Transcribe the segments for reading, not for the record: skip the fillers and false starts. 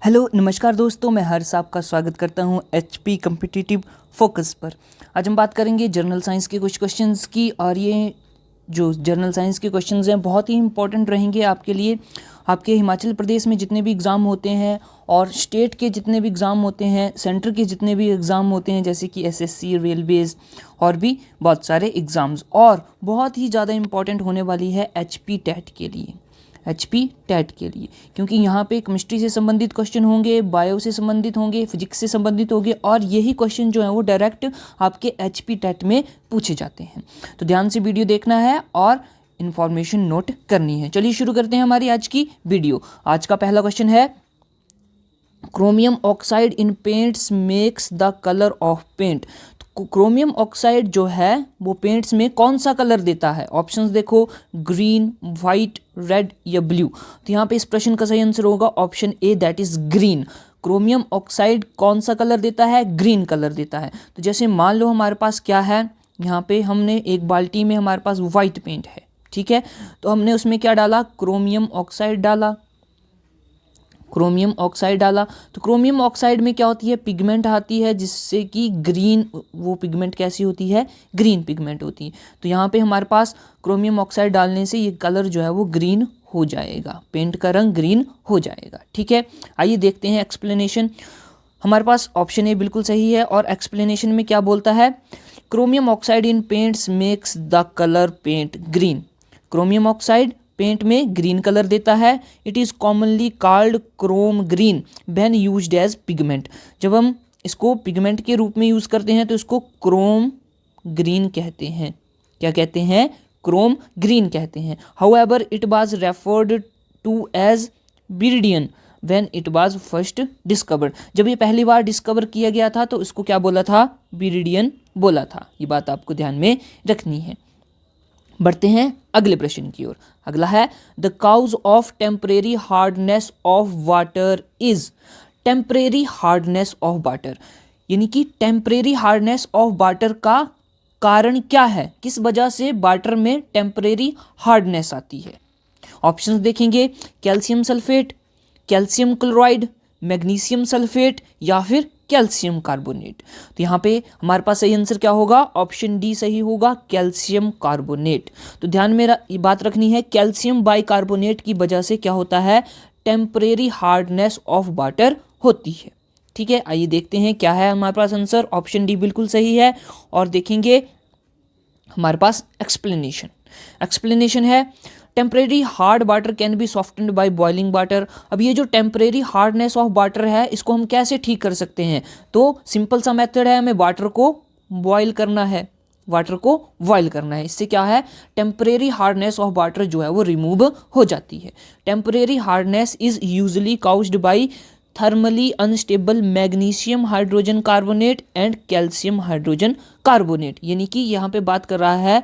Hello नमस्कार दोस्तों, मैं हर्ष आपका स्वागत करता हूं एचपी कम्पिटिटिव फोकस पर। आज हम बात करेंगे जर्नल साइंस के कुछ क्वेश्चंस की, और ये जो जर्नल साइंस के क्वेश्चंस हैं बहुत ही इंपॉर्टेंट रहेंगे आपके लिए। आपके हिमाचल प्रदेश में जितने भी एग्ज़ाम होते हैं और स्टेट के जितने भी एग्ज़ाम होते हैं, सेंटर के जितने भी एग्ज़ाम होते हैं, जैसे कि एसएससी, रेलवेज़ और भी बहुत सारे एग्ज़ाम्स, और बहुत ही ज़्यादा इंपॉर्टेंट होने वाली है एचपी टेट के लिए। एचपी टेट के लिए, क्योंकि यहाँ पे केमिस्ट्री से संबंधित क्वेश्चन होंगे, बायो से संबंधित होंगे, फिजिक्स से संबंधित होंगे, और यही क्वेश्चन जो है वो डायरेक्ट आपके एचपी टेट में पूछे जाते हैं। तो ध्यान से वीडियो देखना है और इन्फॉर्मेशन नोट करनी है। चलिए शुरू करते हैं हमारी आज की वीडियो। आज का पहला क्वेश्चन है, chromium oxide in paints makes the colour of paint. Chromium oxide जो है वो पेंट्स में कौन सा कलर देता है? ऑप्शंस देखो, ग्रीन, वाइट, रेड या ब्लू। तो यहाँ पे इस प्रश्न का सही आंसर होगा option A, that is green. Chromium oxide कौन सा कलर देता है? ग्रीन कलर देता है। तो जैसे मान लो हमारे पास क्या है, यहाँ पे हमने एक बाल्टी में हमारे पास वाइट पेंट है, ठीक है, तो हमने उसमें क्या डाला? क्रोमियम ऑक्साइड डाला। क्रोमियम ऑक्साइड डाला तो क्रोमियम ऑक्साइड में क्या होती है? पिगमेंट आती है, जिससे कि ग्रीन, वो पिगमेंट कैसी होती है? ग्रीन पिगमेंट होती है। तो यहाँ पे हमारे पास क्रोमियम ऑक्साइड डालने से ये कलर जो है वो ग्रीन हो जाएगा, पेंट का रंग ग्रीन हो जाएगा, ठीक है। आइए देखते हैं एक्सप्लेनेशन। हमारे पास ऑप्शन ए बिल्कुल सही है, और एक्सप्लेनेशन में क्या बोलता है? Chromium oxide in paints makes the colour paint green. Chromium oxide paint में ग्रीन कलर देता है। It is commonly called chrome green when used as pigment. जब हम इसको पिगमेंट के रूप में यूज़ करते हैं तो इसको क्रोम ग्रीन कहते हैं। क्या कहते हैं? क्रोम ग्रीन कहते हैं। However it was referred to as viridian when it was first discovered. जब ये पहली बार डिस्कवर किया गया था तो इसको क्या बोला था? बिरिडियन बोला था। ये बात आपको ध्यान में रखनी है। बढ़ते हैं अगले प्रश्न की ओर। अगला है, the cause of temporary hardness of water is. Temporary hardness of water, यानी कि टेम्परेरी हार्डनेस ऑफ वाटर का कारण क्या है? किस वजह से वाटर में टेम्परेरी हार्डनेस आती है? ऑप्शंस देखेंगे, calcium sulphate, calcium chloride, magnesium sulphate या फिर कैल्शियम कार्बोनेट। तो यहाँ पे हमारे पास सही आंसर क्या होगा? ऑप्शन डी सही होगा, कैल्शियम कार्बोनेट। तो ध्यान में ये बात रखनी है, कैल्शियम बाइकार्बोनेट की वजह से क्या होता है? टेम्परेरी हार्डनेस ऑफ वाटर होती है, ठीक है। आइए देखते हैं क्या है हमारे पास आंसर। ऑप्शन डी बिल्कुल सही है, और देखेंगे हमारे पास एक्सप्लेनेशन। एक्सप्लेनेशन है, temporary hard water can be softened by boiling water. अब ये जो टेम्परेरी हार्डनेस ऑफ वाटर है, इसको हम कैसे ठीक कर सकते हैं? तो सिंपल सा मेथड है, हमें वाटर को बॉयल करना है। वाटर को बॉयल करना है, इससे क्या है? टेम्परेरी हार्डनेस ऑफ वाटर जो है वो रिमूव हो जाती है। Temporary hardness is usually caused bye thermally unstable magnesium hydrogen carbonate and calcium hydrogen carbonate. यानी कि यहाँ पे बात कर रहा है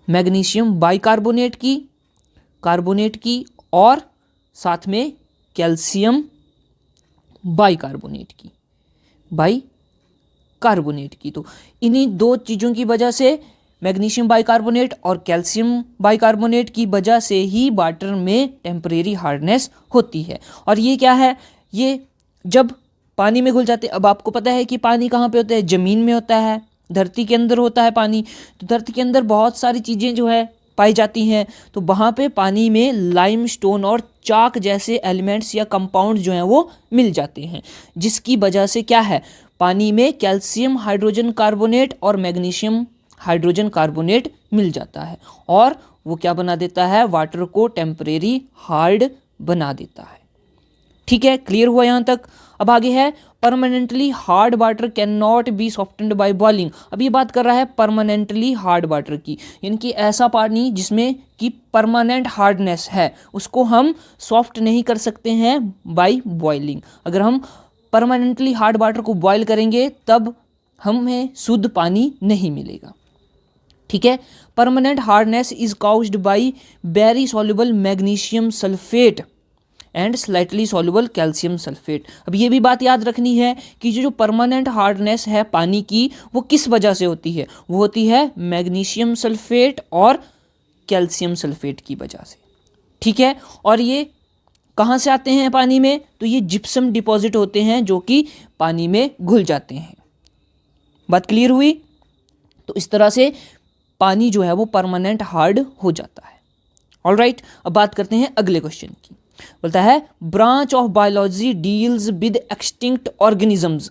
मैग्नीशियम बाइकार्बोनेट की, कार्बोनेट की, और साथ में कैल्शियम बाइकार्बोनेट की। तो इन्हीं दो चीज़ों की वजह से, मैग्नीशियम बाइकार्बोनेट और कैल्शियम बाइकार्बोनेट की वजह से ही वाटर में टेम्परेरी हार्डनेस होती है। और ये क्या है? ये जब पानी में घुल जाते, अब आपको पता है कि पानी कहाँ पे होता है? ज़मीन में होता है, धरती के अंदर होता है पानी। तो धरती के अंदर बहुत सारी चीज़ें जो है पाई जाती हैं, तो वहाँ पे पानी में लाइमस्टोन और चाक जैसे एलिमेंट्स या कंपाउंड जो हैं वो मिल जाते हैं, जिसकी वजह से क्या है? पानी में कैल्शियम हाइड्रोजन कार्बोनेट और मैग्नीशियम हाइड्रोजन कार्बोनेट मिल जाता है, और वो क्या बना देता है? वाटर को टेम्परेरी हार्ड बना देता है, ठीक है। क्लियर हुआ यहाँ तक? अब आगे है, permanently hard water can not be softened by boiling. अब ये बात कर रहा है परमानेंटली हार्ड वाटर की, यानी कि ऐसा पानी जिसमें कि परमानेंट हार्डनेस है, उसको हम सॉफ्ट नहीं कर सकते हैं बाय बॉइलिंग। अगर हम परमानेंटली हार्ड वाटर को बॉयल करेंगे तब हमें शुद्ध पानी नहीं मिलेगा, ठीक है। Permanent hardness is caused bye very soluble magnesium sulphate and slightly soluble calcium sulphate. अब ये भी बात याद रखनी है कि जो परमानेंट हार्डनेस है पानी की, वो किस वजह से होती है? वो होती है मैग्नीशियम सल्फेट और कैल्शियम सल्फेट की वजह से, ठीक है। और ये कहाँ से आते हैं पानी में, तो ये जिप्सम डिपॉजिट होते हैं जो कि पानी में घुल जाते हैं। बात क्लियर हुई। तो इस तरह से पानी जो है वो परमानेंट हार्ड हो जाता है। ऑलराइट, अब बात करते हैं अगले क्वेश्चन की। बोलता है branch of biology deals with extinct organisms.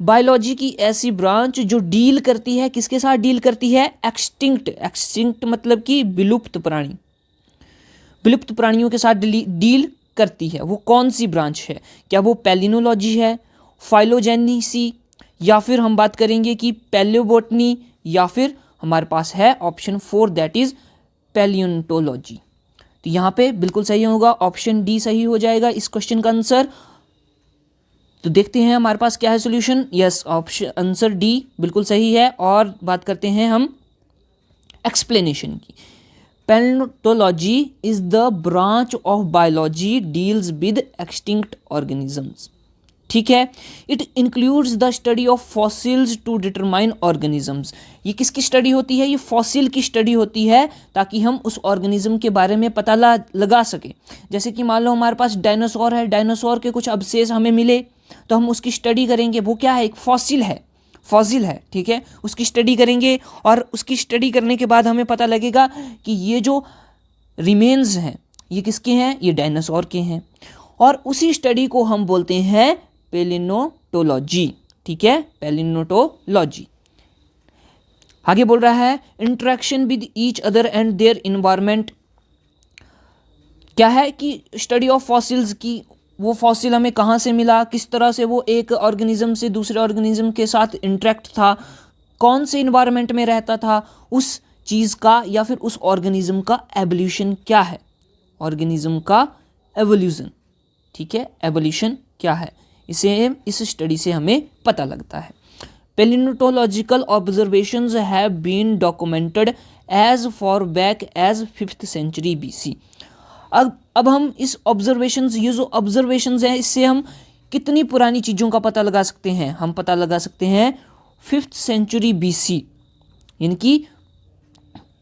Biology की ऐसी ब्रांच जो डील करती है, किसके साथ डील करती है, एक्सटिंक्ट। एक्सटिंक्ट मतलब कि विलुप्त प्राणी, विलुप्त प्राणियों के साथ डील करती है। वो कौन सी ब्रांच है? क्या वो पैलिनोलॉजी है, फाइलोजेनेसी, या फिर हम बात करेंगे कि पैलियोबोटनी, या फिर हमारे पास है ऑप्शन 4 दैट इज पैलियोंटोलॉजी। तो यहाँ पे बिल्कुल सही होगा, ऑप्शन डी सही हो जाएगा इस क्वेश्चन का आंसर। तो देखते हैं हमारे पास क्या है solution. Yes, option answer D बिल्कुल सही है। और बात करते हैं हम एक्सप्लेनेशन की। Palaeontology is the branch of biology deals with extinct organisms. ठीक है, it includes the study of fossils to determine organisms. ये किसकी स्टडी होती है? ये फॉसिल की स्टडी होती है, ताकि हम उस ऑर्गेनिज्म के बारे में पता लगा सके। जैसे कि मान लो हमारे पास डायनासोर है, डायनासोर के कुछ अवशेष हमें मिले, तो हम उसकी स्टडी करेंगे। वो क्या है? एक फॉसिल है, फॉसिल है। ठीक है, उसकी स्टडी करेंगे, और उसकी स्टडी करने के बाद हमें पता लगेगा कि ये जो रिमेन्स हैं ये किसके हैं? ये डायनासोर के हैं। और उसी स्टडी को हम बोलते हैं पैलियोंटोलॉजी। ठीक है, पैलियोंटोलॉजी। आगे बोल रहा है interaction with each other and their environment. क्या है कि स्टडी ऑफ फॉसिल्स की, वो फॉसिल हमें कहाँ से मिला, किस तरह से वो एक ऑर्गेनिज्म से दूसरे ऑर्गेनिज्म के साथ इंटरेक्ट था, कौन से इन्वायरमेंट में रहता था, उस चीज़ का या फिर उस ऑर्गेनिज्म का एवोल्यूशन क्या है, ऑर्गेनिज्म का एवोल्यूशन। ठीक है, एवोल्यूशन क्या है, इसे इस स्टडी से हमें पता लगता है। Palaeontological observations have been documented as far back as 5th century BC। अब हम इस ऑब्जर्वेशंस, ये जो ऑब्जर्वेशंस हैं, इससे हम कितनी पुरानी चीज़ों का पता लगा सकते हैं? हम पता लगा सकते हैं 5th सेंचुरी BC, यानी कि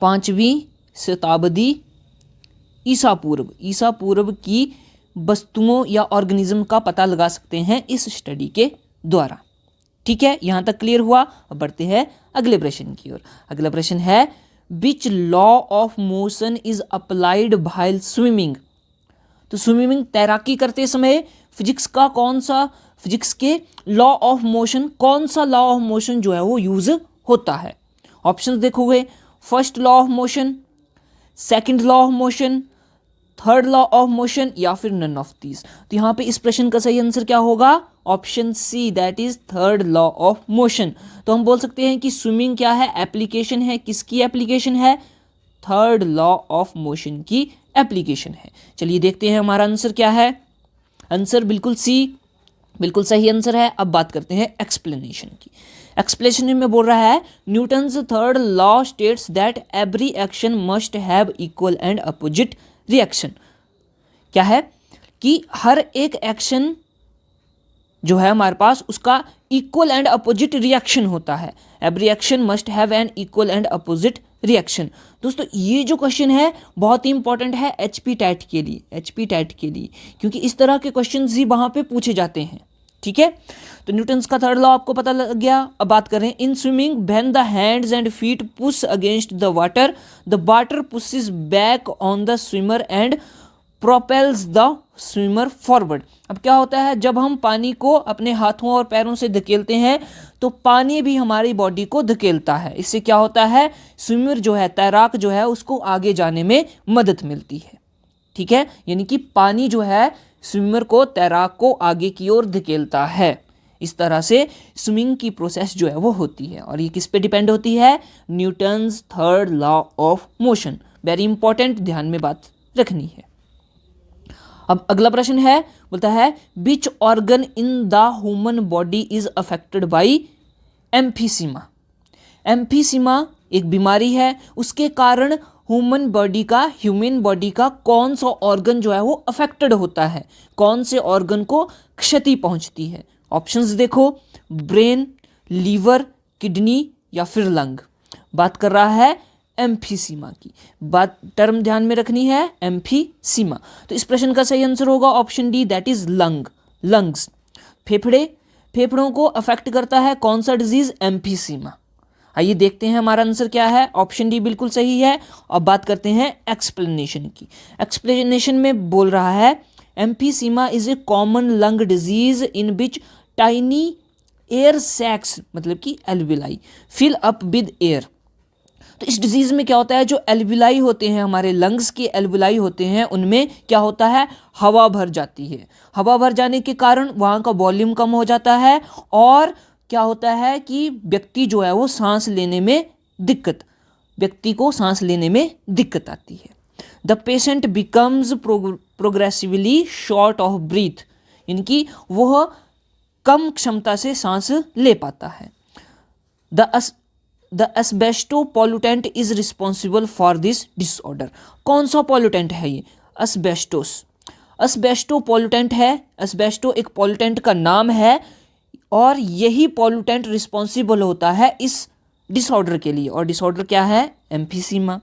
5वीं शताब्दी ईसा पूर्व की वस्तुओं या ऑर्गेनिज्म का पता लगा सकते हैं इस स्टडी के द्वारा। ठीक है, यहाँ तक क्लियर हुआ। अब बढ़ते हैं अगले प्रश्न की ओर। अगला प्रश्न है which law of motion is applied while swimming. तो स्विमिंग, तैराकी करते समय फिजिक्स के लॉ ऑफ मोशन, कौन सा लॉ ऑफ मोशन जो है वो यूज होता है? ऑप्शंस देखोगे, first law of motion, second law of motion, third law of motion, या फिर नन ऑफ दीज। तो यहाँ पे इस प्रश्न का सही आंसर क्या होगा? Option C that is third law of motion. तो हम बोल सकते हैं कि स्विमिंग क्या है? एप्लीकेशन है। किसकी एप्लीकेशन है? थर्ड लॉ ऑफ मोशन की एप्लीकेशन है। चलिए देखते हैं हमारा आंसर क्या है। आंसर बिल्कुल सी, बिल्कुल सही आंसर है। अब बात करते हैं एक्सप्लेनेशन की। एक्सप्लेनेशन में बोल रहा है Newton's third law states that every action must have equal and opposite reaction. क्या है कि हर एक एक्शन जो है हमारे पास, उसका इक्वल एंड अपोजिट रिएक्शन होता है। Every action must have an equal and opposite reaction. दोस्तों ये जो क्वेश्चन है बहुत ही इंपॉर्टेंट है HP टैट के लिए, क्योंकि इस तरह के क्वेश्चन ही वहां पे पूछे जाते हैं। ठीक है, तो न्यूटन्स का थर्ड लॉ आपको पता लग गया। अब बात करें in swimming when the hands and feet push against the water pushes back on the swimmer and propels the swimmer forward. अब क्या होता है, जब हम पानी को अपने हाथों और पैरों से धकेलते हैं तो पानी भी हमारी बॉडी को धकेलता है। इससे क्या होता है, स्विमर जो है, तैराक जो है, उसको आगे जाने में मदद मिलती है। ठीक है, यानी कि पानी जो है स्विमर को, तैराक को आगे की ओर धकेलता है। इस तरह से स्विमिंग की प्रोसेस जो है वो होती है, और ये किस पे डिपेंड होती है? Newton's third law of motion. Very important, ध्यान में बात रखनी है। अब अगला प्रश्न है, बोलता है which organ in the human body is affected by emphysema. Emphysema एक बीमारी है, उसके कारण ह्यूमन बॉडी का कौन सा ऑर्गन जो है वो अफेक्टेड होता है, कौन से ऑर्गन को क्षति पहुंचती है? ऑप्शंस देखो, ब्रेन, लीवर, किडनी, या फिर लंग। बात कर रहा है एम्फीसीमा की। बात टर्म ध्यान में रखनी है, एम्फीसीमा। तो इस प्रश्न का सही आंसर होगा option D, that is lungs. फेफड़ों को अफेक्ट करता है कौन सा डिजीज? एम्फीसीमा। आइए देखते हैं हमारा आंसर क्या है। ऑप्शन डी बिल्कुल सही है। अब बात करते हैं एक्सप्लेनेशन की। एक्सप्लेनेशन में बोल रहा है emphysema is a common lung disease in which tiny air sacs, मतलब कि alveoli, fill up with air. तो इस डिजीज में क्या होता है, जो एल्विलाई होते हैं, हमारे लंग्स के एल्विलाई होते हैं, उनमें क्या होता है, हवा भर जाती है। हवा भर जाने के कारण वहाँ का वॉल्यूम कम हो जाता है और क्या होता है कि व्यक्ति जो है वो व्यक्ति को सांस लेने में दिक्कत आती है। The patient becomes progressively short of breath, इनकी वह कम क्षमता से सांस ले पाता है। The asbestos pollutant is responsible for this disorder. कौन सा पॉल्यूटेंट है ये? एस्बेस्टो पॉल्यूटेंट है। एस्बेस्टो एक पॉल्यूटेंट का नाम है और यही पॉल्यूटेंट रिस्पॉन्सिबल होता है इस डिसऑर्डर के लिए। और डिसऑर्डर क्या है? एम्फीसीमा।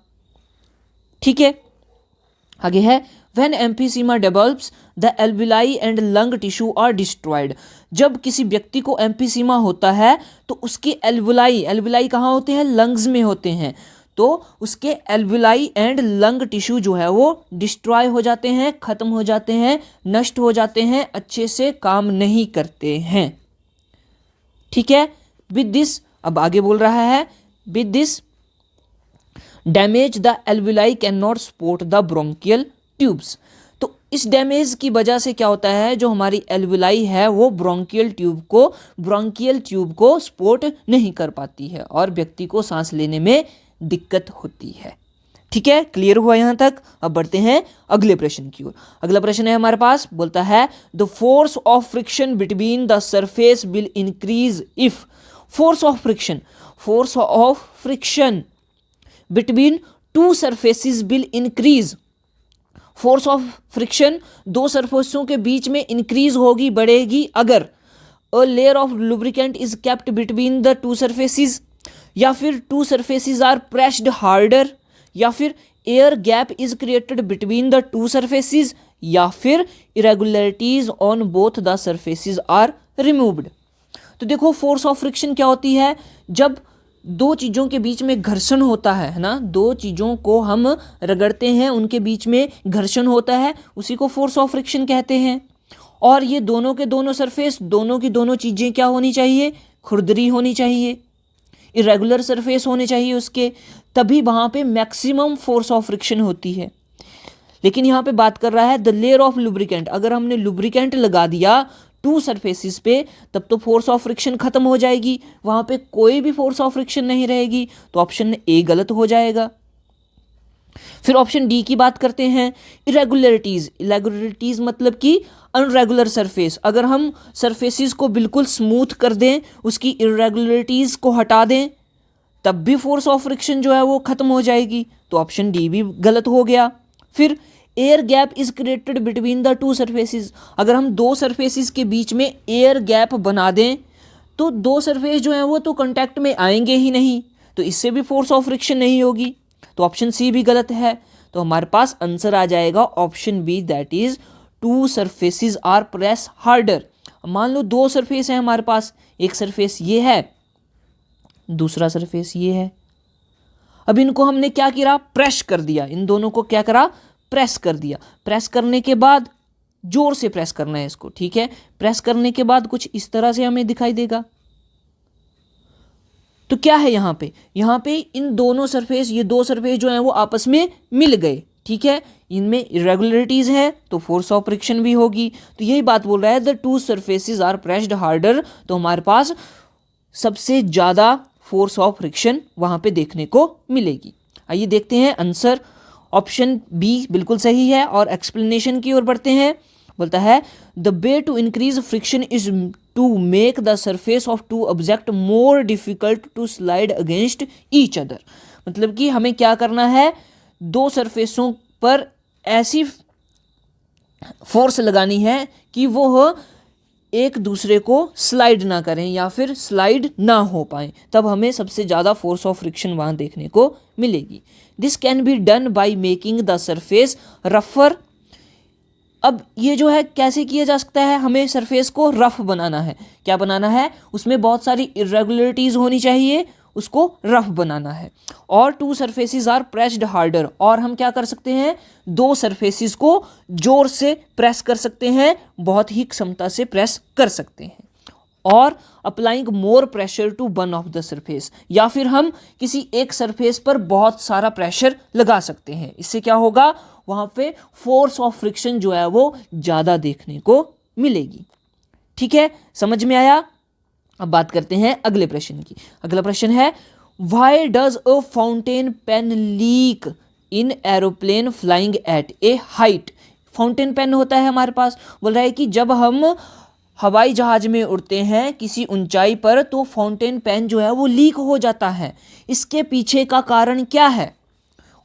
ठीक है, आगे है when emphysema develops the alveoli and lung tissue are destroyed. जब किसी व्यक्ति को एम्फीसीमा होता है तो उसके एल्विलाई कहाँ होते हैं? लंग्स में होते हैं। तो उसके एल्विलाई एंड लंग टिश्यू जो है वो डिस्ट्रॉय हो जाते हैं, खत्म हो जाते हैं, नष्ट हो जाते हैं, अच्छे से काम नहीं करते हैं। ठीक है, विद दिस, अब आगे बोल रहा है with this damage the alveoli can not support the bronchial tubes. तो इस डैमेज की वजह से क्या होता है, जो हमारी एल्विलाई है वो ब्रोंकियल ट्यूब को सपोर्ट नहीं कर पाती है और व्यक्ति को सांस लेने में दिक्कत होती है। ठीक है, क्लियर हुआ यहाँ तक। अब बढ़ते हैं अगले प्रश्न की ओर। अगला प्रश्न है हमारे पास, बोलता है the force of friction between the surface will increase if. Force of friction between two surfaces will increase. Force of friction दो सरफेसों के बीच में इंक्रीज होगी, बढ़ेगी, अगर a layer of lubricant is kept between the two surfaces, या फिर two surfaces are pressed harder, या फिर air gap is created between the two surfaces, या फिर irregularities on both the surfaces are removed. तो देखो फोर्स ऑफ फ्रिक्शन क्या होती है, जब दो चीज़ों के बीच में घर्षण होता है ना, दो चीज़ों को हम रगड़ते हैं, उनके बीच में घर्षण होता है, उसी को फोर्स ऑफ फ्रिक्शन कहते हैं। और ये दोनों के दोनों सरफेस, दोनों की दोनों चीज़ें क्या होनी चाहिए? खुरदरी होनी चाहिए, इरेगुलर सरफेस होने चाहिए उसके, तभी वहाँ पे मैक्सिमम फोर्स ऑफ फ्रिक्शन होती है। लेकिन यहाँ पे बात कर रहा है द लेयर ऑफ लुब्रिकेंट। अगर हमने लुब्रिकेंट लगा दिया टू सरफेसिस पे, तब तो फोर्स ऑफ फ्रिक्शन खत्म हो जाएगी, वहाँ पे कोई भी फोर्स ऑफ फ्रिक्शन नहीं रहेगी। तो ऑप्शन ए गलत हो जाएगा। फिर ऑप्शन डी की बात करते हैं, इरेगुलरिटीज मतलब कि अनरेगुलर सरफेस। अगर हम सरफेसिस को बिल्कुल स्मूथ कर दें, उसकी इरेगुलरिटीज को हटा दें, तब भी फोर्स ऑफ फ्रिक्शन जो है वो खत्म हो जाएगी। तो ऑप्शन डी भी गलत हो गया। फिर air gap is created between the to surfaces. अगर हम दो सरफेसिस के बीच में एयर गैप बना दें तो दो सरफेस जो है वो तो कांटेक्ट में आएंगे ही नहीं, तो इससे भी फोर्स ऑफ फ्रिक्शन नहीं होगी। तो ऑप्शन सी भी गलत है। तो हमारे पास आंसर आ जाएगा option B, that is two surfaces are press harder. मान लो दो सरफेस है हमारे पास, एक सरफेस ये है, दूसरा सरफेस ये है। अब इनको हमने क्या किया? प्रेस कर दिया। इन दोनों को क्या करा? प्रेस कर दिया। प्रेस करने के बाद जोर से प्रेस करना है इसको, ठीक है। प्रेस करने के बाद कुछ इस तरह से हमें दिखाई देगा। तो क्या है यहाँ पे? यहाँ पे इन दोनों सरफेस, ये दो सरफेस जो हैं वो आपस में मिल गए, ठीक है। इनमें इरेगुलरिटीज है तो फोर्स ऑफ फ्रिक्शन भी होगी। तो यही बात बोल रहा है the two surfaces are pressed harder. तो हमारे पास सबसे ज़्यादा फोर्स ऑफ फ्रिक्शन वहाँ पे देखने को मिलेगी। आइए देखते हैं आंसर। ऑप्शन बी बिल्कुल सही है। और एक्सप्लेनेशन की ओर बढ़ते हैं। बोलता है the way to increase friction is to make the surface of two object more difficult to slide against each other. मतलब कि हमें क्या करना है, दो सरफेसों पर ऐसी फोर्स लगानी है कि वो एक दूसरे को स्लाइड ना करें या फिर स्लाइड ना हो पाए, तब हमें सबसे ज़्यादा फोर्स ऑफ फ्रिक्शन वहाँ देखने को मिलेगी। This can be done by making the surface रफर। अब ये जो है कैसे किया जा सकता है, हमें सरफेस को रफ बनाना है। क्या बनाना है, उसमें बहुत सारी इरेगुलरिटीज़ होनी चाहिए, उसको रफ बनाना है। और two surfaces are pressed harder, और हम क्या कर सकते हैं, दो सरफेसेस को जोर से प्रेस कर सकते हैं, बहुत ही क्षमता से प्रेस कर सकते हैं। और applying more pressure to one of the surface, या फिर हम किसी एक सरफेस पर बहुत सारा प्रेशर लगा सकते हैं। इससे क्या होगा, वहाँ पे फोर्स ऑफ फ्रिक्शन जो है वो ज़्यादा देखने को मिलेगी। ठीक है, समझ में आया। अब बात करते हैं अगले प्रश्न की। अगला प्रश्न है, why does a fountain pen leak in aeroplane flying at a height. Fountain pen होता है हमारे पास, बोल रहा है कि जब हम हवाई जहाज में उड़ते हैं किसी ऊंचाई पर, तो फाउंटेन पेन जो है वो लीक हो जाता है। इसके पीछे का कारण क्या है।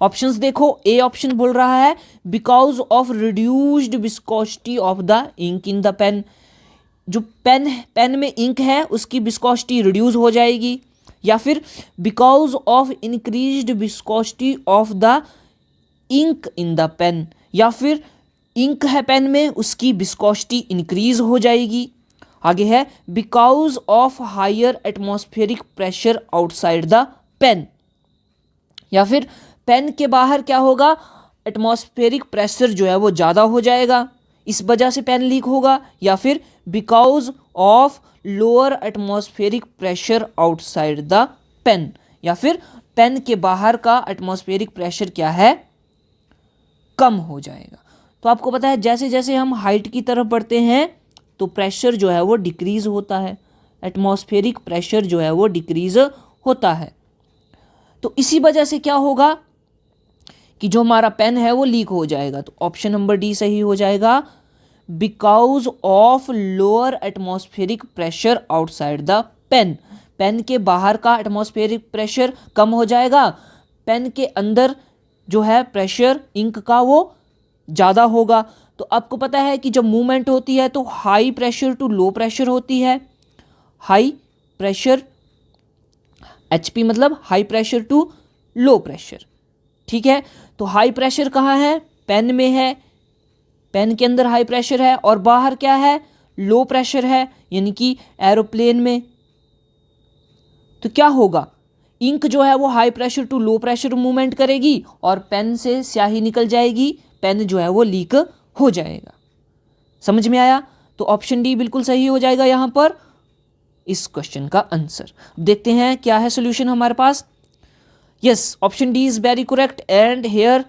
ऑप्शंस देखो, ए ऑप्शन बोल रहा है because of reduced viscosity of the ink in the pen. जो पेन में इंक है उसकी विस्कोसिटी रिड्यूस हो जाएगी। या फिर because of increased viscosity of the ink in the pen, या फिर इंक है पेन में उसकी विस्कोसिटी इंक्रीज हो जाएगी। आगे है because of higher atmospheric pressure outside the pen, या फिर पेन के बाहर क्या होगा, एटमॉस्फेरिक प्रेशर जो है वो ज़्यादा हो जाएगा, इस वजह से पेन लीक होगा। या फिर because of lower atmospheric pressure outside the pen, या फिर पेन के बाहर का एटमॉस्फेरिक प्रेशर क्या है, कम हो जाएगा। तो आपको पता है जैसे जैसे हम हाइट की तरफ बढ़ते हैं तो प्रेशर जो है वो डिक्रीज होता है, एटमॉस्फेरिक प्रेशर जो है वो डिक्रीज होता है। तो इसी वजह से क्या होगा कि जो हमारा पेन है वो लीक हो जाएगा। तो ऑप्शन नंबर डी सही हो जाएगा, because of lower atmospheric pressure outside the pen. Pen के बाहर का एटमॉस्फेरिक प्रेशर कम हो जाएगा, पेन के अंदर जो है प्रेशर इंक का वो ज़्यादा होगा। तो आपको पता है कि जब मूवमेंट होती है तो high pressure to low pressure होती है। हाई प्रेशर एचपी मतलब high pressure to low pressure. ठीक है, तो हाई प्रेशर कहाँ है, पेन में है, पेन के अंदर हाई प्रेशर है, और बाहर क्या है, लो प्रेशर है, यानी कि एरोप्लेन में। तो क्या होगा, इंक जो है वो high pressure to low pressure movement करेगी और पेन से स्याही निकल जाएगी, पेन जो है वो लीक हो जाएगा। समझ में आया। तो ऑप्शन डी बिल्कुल सही हो जाएगा यहाँ पर इस क्वेश्चन का आंसर। देखते हैं क्या है सोल्यूशन हमारे पास। Yes, option D is very correct. And here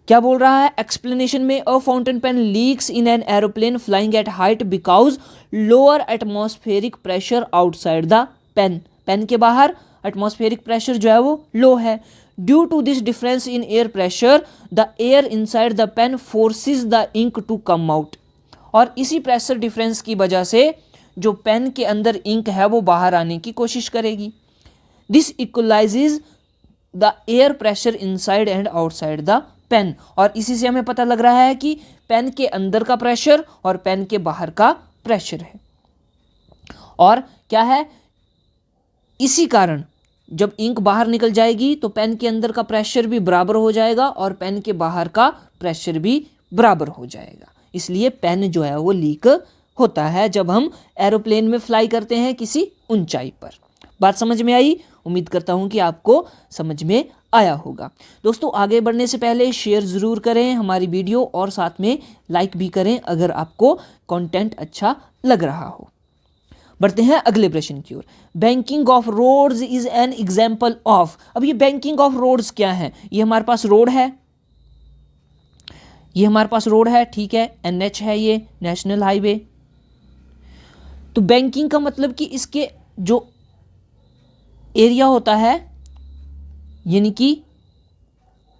क्या बोल रहा है एक्सप्लेनेशन में, a fountain pen leaks in an aeroplane flying at height because lower atmospheric pressure outside the pen. Pen के बाहर एटमॉस्फेरिक प्रेशर जो है वो लो है। Due to this difference in air pressure the air inside the pen forces the ink to come out. और इसी pressure difference की वजह से जो पेन के अंदर इंक है वो बाहर आने की कोशिश करेगी। This equalises the air pressure inside and outside the pen. और इसी से हमें पता लग रहा है कि पेन के अंदर का प्रेशर और पेन के बाहर का प्रेशर है। और क्या है, इसी कारण जब इंक बाहर निकल जाएगी तो पेन के अंदर का प्रेशर भी बराबर हो जाएगा और पेन के बाहर का प्रेशर भी बराबर हो जाएगा। इसलिए पेन जो है वो लीक होता है जब हम एरोप्लेन में फ्लाई करते हैं किसी ऊंचाई पर। बात समझ में आई? उम्मीद करता हूं कि आपको समझ में आया होगा। दोस्तों, आगे बढ़ने से पहले शेयर ज़रूर करें हमारी वीडियो और साथ में लाइक भी करें अगर आपको कंटेंट अच्छा लग रहा हो। बढ़ते हैं अगले प्रश्न की ओर। Banking of roads is an example of. अब ये बैंकिंग ऑफ रोड्स क्या है? ये हमारे पास रोड है, ये हमारे पास रोड है, ठीक है, एनएच है, ये नेशनल हाईवे। तो बैंकिंग का मतलब कि इसके जो एरिया होता है, यानी कि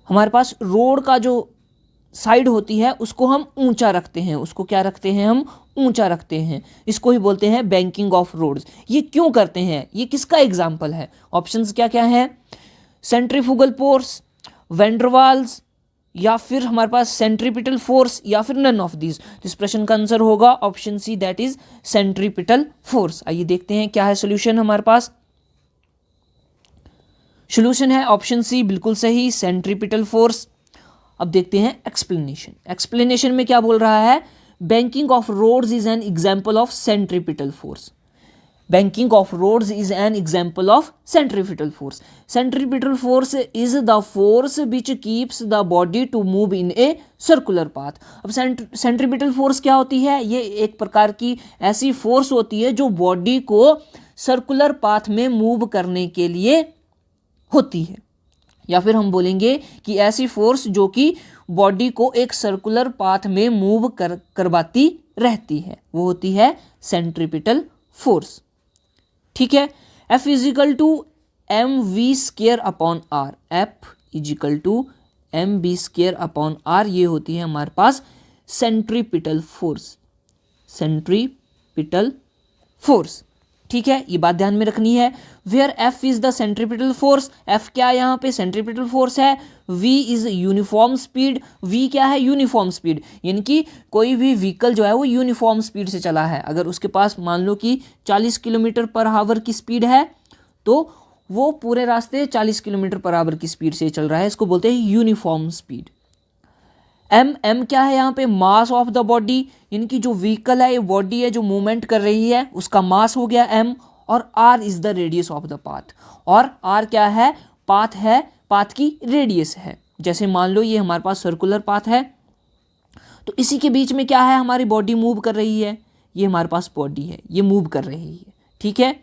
हमारे पास रोड का जो साइड होती है उसको हम ऊंचा रखते हैं। उसको क्या रखते हैं? हम ऊंचा रखते हैं। इसको ही बोलते हैं बैंकिंग ऑफ रोड्स। ये क्यों करते हैं? ये किसका एग्जाम्पल है? ऑप्शंस क्या क्या हैं? Centrifugal force, van der Waals, या फिर हमारे पास सेंट्रीपिटल फोर्स, या फिर नन ऑफ दीज। तो इस प्रश्न का आंसर होगा option C, that is centripetal force. आइए देखते हैं क्या है सोल्यूशन हमारे पास। सोल्यूशन है ऑप्शन सी, बिल्कुल सही, सेंट्रीपिटल फोर्स। अब देखते हैं एक्सप्लेनेशन। एक्सप्लेनेशन में क्या बोल रहा है, banking of roads is an example of centripetal force. Banking of roads is an example of centripetal force. Centripetal force is the force which keeps the body to move in a circular path. अब centripetal force क्या होती है, ये एक प्रकार की ऐसी force होती है जो बॉडी को सर्कुलर पाथ में मूव करने के लिए होती है, या फिर हम बोलेंगे कि ऐसी फोर्स जो कि बॉडी को एक सर्कुलर पाथ में मूव करवाती रहती है, वो होती है सेंट्रीपिटल फोर्स। ठीक है। F is equal to M V square upon R, F is equal to M B square upon R, ये होती है हमारे पास सेंट्रीपिटल फोर्स, सेंट्रीपिटल फोर्स। ठीक है, ये बात ध्यान में रखनी है। Where F is the centripetal force, F क्या यहाँ पे सेंट्रीपिटल फोर्स है। V is uniform speed, V क्या है यूनिफॉर्म स्पीड, यानी कि कोई भी व्हीकल जो है वो यूनिफॉर्म स्पीड से चला है। अगर उसके पास मान लो कि 40 किलोमीटर पर आवर की स्पीड है तो वो पूरे रास्ते 40 किलोमीटर पर आवर की स्पीड से चल रहा है, इसको बोलते हैं यूनिफॉर्म स्पीड। M क्या है यहाँ पे, मास ऑफ द बॉडी, यानी कि जो व्हीकल है, ये बॉडी है जो मूवमेंट कर रही है, उसका मास हो गया M। और R is the radius of the path, और R क्या है, पाथ है, पाथ की रेडियस है। जैसे मान लो ये हमारे पास सर्कुलर पाथ है, तो इसी के बीच में क्या है, हमारी बॉडी मूव कर रही है, ये हमारे पास बॉडी है, ये मूव कर रही है। ठीक है,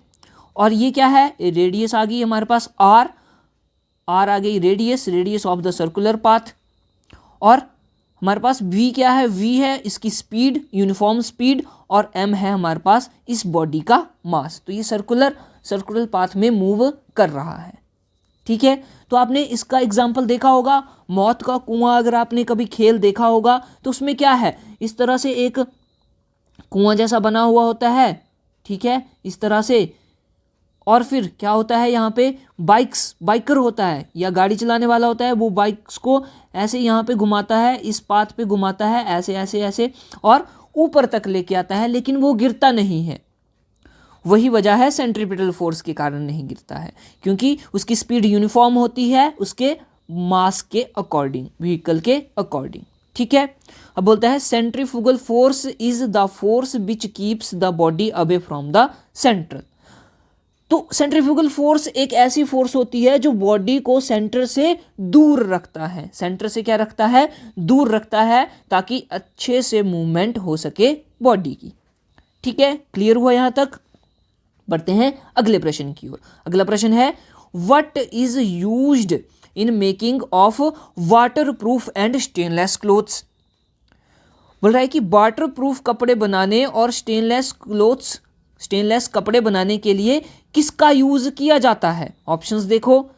और ये क्या है, रेडियस आ गई हमारे पास R आ गई radius of the circular path. और हमारे पास V क्या है, V है इसकी स्पीड, यूनिफॉर्म स्पीड, और M है हमारे पास इस बॉडी का मास। तो ये सर्कुलर पाथ में मूव कर रहा है। ठीक है, तो आपने इसका एग्जाम्पल देखा होगा, मौत का कुआं, अगर आपने कभी खेल देखा होगा तो उसमें क्या है, इस तरह से एक कुआं जैसा बना हुआ होता है। ठीक है, इस तरह से, और फिर क्या होता है यहाँ पे, बाइकर होता है या गाड़ी चलाने वाला होता है, वो बाइक्स को ऐसे यहाँ पे घुमाता है, इस पाथ पे घुमाता है, ऐसे ऐसे ऐसे, और ऊपर तक लेके आता है, लेकिन वो गिरता नहीं है। वही वजह है सेंट्रीपिटल फोर्स के कारण नहीं गिरता है, क्योंकि उसकी स्पीड यूनिफॉर्म होती है उसके मास के अकॉर्डिंग, व्हीकल के अकॉर्डिंग। ठीक है, अब बोलता है centrifugal force is the force which keeps the body away from the centre. तो सेंट्रीफ्यूगल फोर्स एक ऐसी फोर्स होती है जो बॉडी को सेंटर से दूर रखता है, सेंटर से क्या रखता है, दूर रखता है, ताकि अच्छे से मूवमेंट हो सके बॉडी की। ठीक है, क्लियर हुआ यहां तक। बढ़ते हैं अगले प्रश्न की ओर। अगला प्रश्न है, what is used in making of water proof and stainless clothes. बोल रहा है कि वाटर प्रूफ कपड़े बनाने और स्टेनलेस कपड़े बनाने के लिए किसका यूज किया जाता है। ऑप्शंस देखो,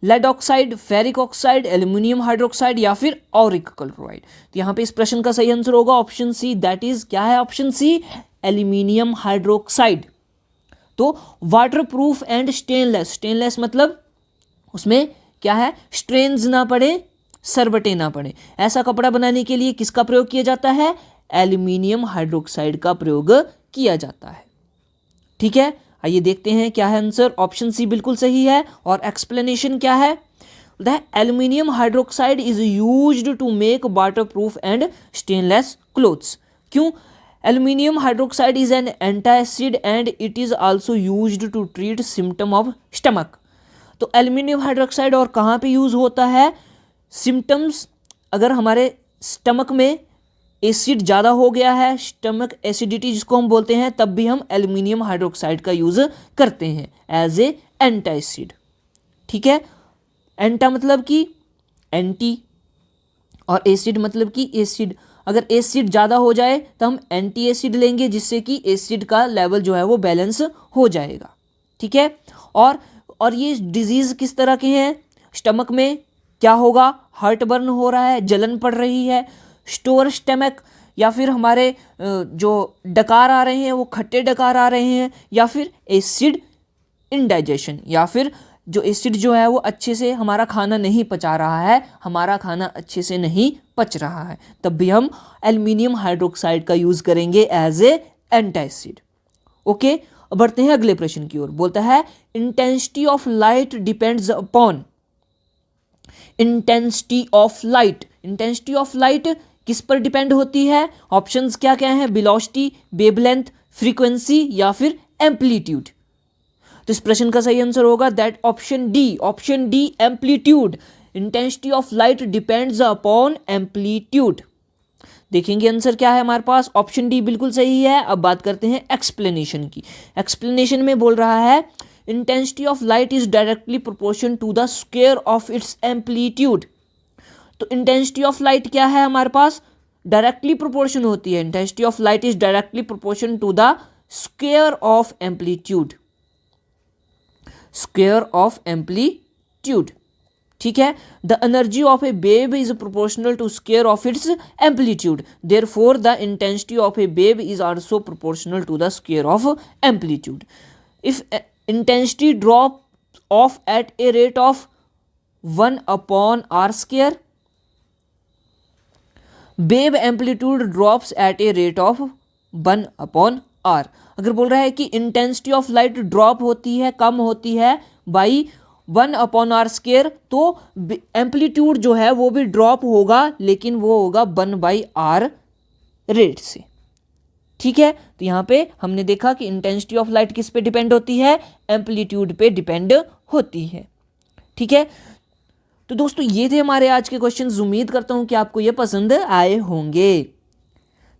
lead oxide, ferric oxide, aluminium hydroxide, या फिर ऑरिक क्लोराइड। तो यहाँ पे इस प्रश्न का सही आंसर होगा ऑप्शन सी, दैट इज क्या है, ऑप्शन सी, एल्यूमिनियम हाइड्रोक्साइड। तो वाटर प्रूफ एंड स्टेनलेस मतलब उसमें क्या है, स्ट्रेन्स ना पड़े, सरबटे ना पड़े, ऐसा कपड़ा बनाने के लिए किसका प्रयोग किया जाता है, एल्यूमिनियम हाइड्रोक्साइड का प्रयोग किया जाता है। ठीक है, आइए देखते हैं क्या है आंसर। ऑप्शन सी बिल्कुल सही है, और एक्सप्लेनेशन क्या है, aluminium hydroxide is used to make water proof and stainless clothes. क्यों, aluminium hydroxide is an antacid and it is also used to treat symptom of stomach. तो एल्यूमिनियम हाइड्रोक्साइड और कहाँ पे यूज होता है, सिम्टम्स, अगर हमारे स्टमक में एसिड ज़्यादा हो गया है, स्टमक एसिडिटी जिसको हम बोलते हैं, तब भी हम एल्यूमिनियम हाइड्रोक्साइड का यूज़ करते हैं एज ए एंटासिड। ठीक है, एंटा मतलब कि एंटी, और एसिड मतलब कि एसिड। अगर एसिड ज़्यादा हो जाए तो हम एंटी एसिड लेंगे, जिससे कि एसिड का लेवल जो है वो बैलेंस हो जाएगा। ठीक है, और ये डिजीज़ किस तरह के हैं, स्टमक में क्या होगा, हार्ट बर्न हो रहा है, जलन पड़ रही है, स्टोर स्टमक, या फिर हमारे जो डकार आ रहे हैं वो खट्टे डकार आ रहे हैं, या फिर एसिड इंडाइजेशन, या फिर जो एसिड जो है वो अच्छे से हमारा खाना नहीं पचा रहा है, हमारा खाना अच्छे से नहीं पच रहा है, तब भी हम एल्युमिनियम हाइड्रोक्साइड का यूज़ करेंगे एज ए एंटासिड। ओके, अब बढ़ते हैं अगले प्रश्न की ओर। बोलता है intensity of light depends upon, intensity of light, intensity of light किस पर डिपेंड होती है? ऑप्शंस क्या क्या हैं? वेलोसिटी, वेवलेंथ, फ्रीक्वेंसी या फिर एम्पलीट्यूड। तो इस प्रश्न का सही आंसर होगा that option D, option D amplitude. Intensity of light depends upon amplitude. देखेंगे आंसर क्या है हमारे पास, ऑप्शन डी बिल्कुल सही है। अब बात करते हैं एक्सप्लेनेशन की। एक्सप्लेनेशन में बोल रहा है intensity of light is directly proportion to the square of its amplitude. तो इंटेंसिटी ऑफ लाइट क्या है हमारे पास? डायरेक्टली प्रोपोर्शन होती है। Intensity of light is directly proportion to the square of amplitude, square of amplitude. ठीक है, the energy of a wave is proportional to square of its amplitude, therefore the intensity of a wave is also proportional to the square of amplitude. If intensity drop off at a rate of 1/r², wave amplitude drops at a rate of 1/r। अगर बोल रहा है कि intensity of light drop होती है, कम होती है by 1/r², तो एम्पलीट्यूड जो है वो भी ड्रॉप होगा, लेकिन वो होगा 1/r रेट से। ठीक है, तो यहाँ पे हमने देखा कि इंटेंसिटी ऑफ लाइट किस पे डिपेंड होती है? एम्पलीट्यूड पे डिपेंड होती है। ठीक है, तो दोस्तों ये थे हमारे आज के क्वेश्चंस। उम्मीद करता हूँ कि आपको ये पसंद आए होंगे।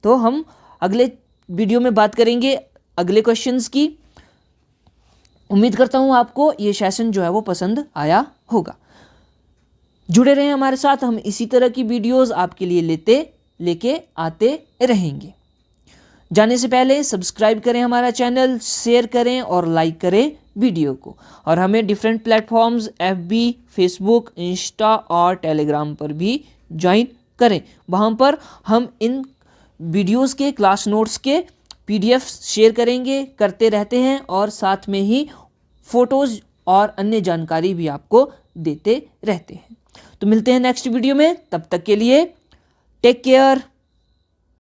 तो हम अगले वीडियो में बात करेंगे अगले क्वेश्चंस की। उम्मीद करता हूँ आपको ये सेशन जो है वो पसंद आया होगा। जुड़े रहें हमारे साथ, हम इसी तरह की वीडियोस आपके लिए लेके आते रहेंगे। जाने से पहले सब्सक्राइब करें हमारा चैनल, शेयर करें और लाइक करें वीडियो को, और हमें different platforms FB, Facebook, Insta और टेलीग्राम पर भी ज्वाइन करें। वहाँ पर हम इन वीडियोस के क्लास नोट्स के PDF शेयर करते रहते हैं, और साथ में ही फ़ोटोज़ और अन्य जानकारी भी आपको देते रहते हैं। तो मिलते हैं नेक्स्ट वीडियो में, तब तक के लिए टेक केयर।